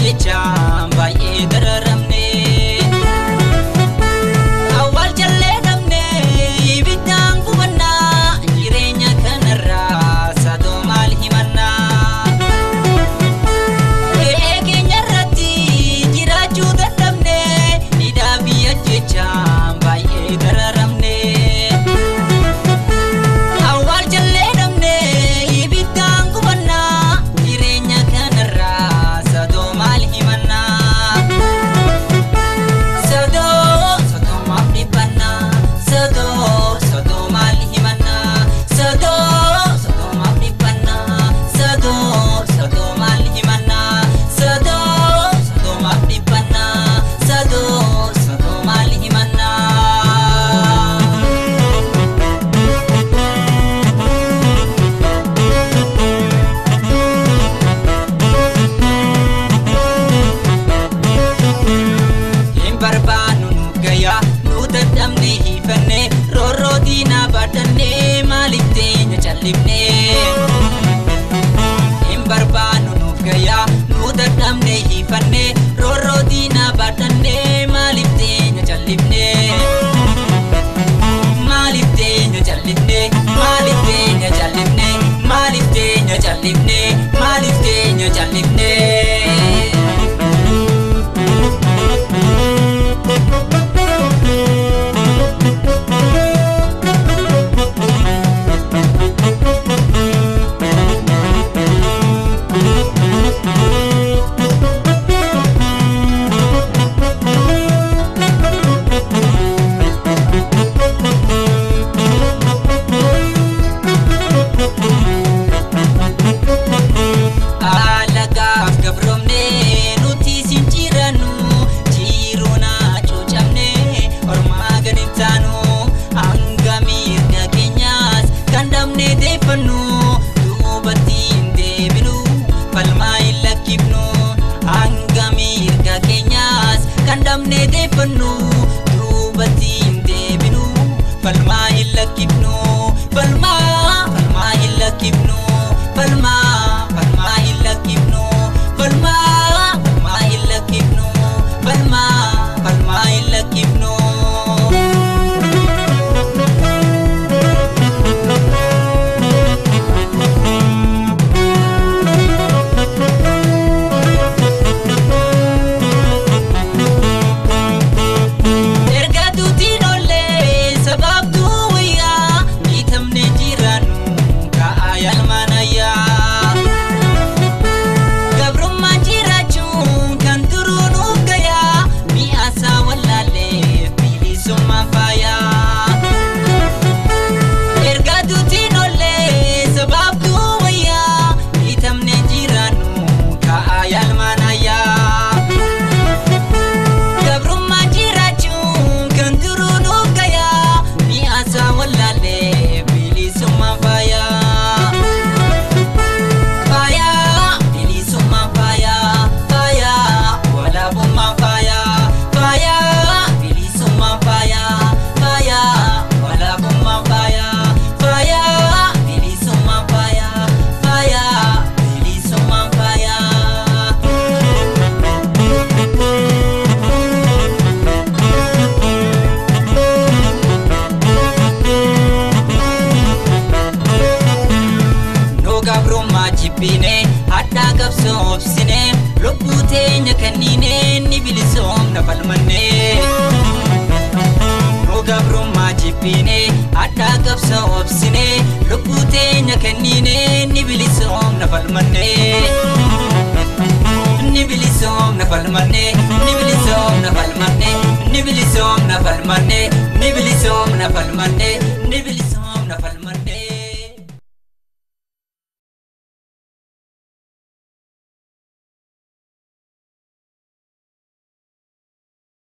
jecha baay'ee dararamne awwal jallee dhabne ibiddaan gubannaa jireenya kanarraa sadoo maal himannaa re'ee keenya irratti jiraachuu dadhabne hidhaa biyya jecha baay'ee dararamne awwal jallee dhabne ibiddaan gubannaa jireenya kanarraa sadoo maal himannaa sadoo maaf dhibbannaa sadoo maal himannaa sadoo maaf dhibbannaa sadoo maal himannaa sadoo maaf dhibbannaa sadoo maal himannaa hin barbaannu nu gaya nu dadhabne hiifanne roorroo diinaa baadhanne maaliif teenya callifne hin barbaannu nu gaya nu dadhabne hiifanne roorroo diinaa baadhanne maaliif teenya callifne maaliif teenya callifne maaliif teenya callifne maaliif teenya callifne maaliif teenya callifne alagaaf gabromne nuti sin jirannu jiruuna cuucamne ormaa gadin taanu hanga mirga keenyaas kan dhabne deeffannu duubatti hin deebinu falmaa hin lakkifnu hanga mirga keenyaas kan dhabne deeffannu duubatti hin deebinu falmaa hin lakkifnu falmaa hin lakkifnu falmaa hin lakkifnu falmaa hin lakkifnu falmaa hin lakkifnu erga tuutiin ollee sababtuu wayyaa dhiitamne jiraannu ka'aa yaalmaanayyaa gabrummaan jiraachuun kan duruu nuuf gayaa mi'aasaa wallaalee bilisummaan faayaa erga tuutiin ollee sababtuu wayyaa dhiitamne jiraannu ka'aa yaalmaanayyaa gabrummaan jiraachuun kan duruu nuuf gayaa mi'aasaa wallaalee bilisummaan faayaa faayaa bilisummaan faayaa faayaa walaabummaan faayaa faayaa bilisummaan faayaa faayaa walaabummaan faayaa faayaa bilisummaan faayaa faayaa bilisummaan faayaa no gabrummaa jibbine hadhaa qabsoo obsine lubbuu teenya kenniine ni bilisoomna falmanne no gabrummaa jibbine hadhaa qabsoo obsine lubbuu teenya kenniine ni bilisoomna falmanne ni bilisoomna falmanne ni bilisoomna falmanne ni bilisoomna falmanne ni bilisoomna falmanne ni bilisoomna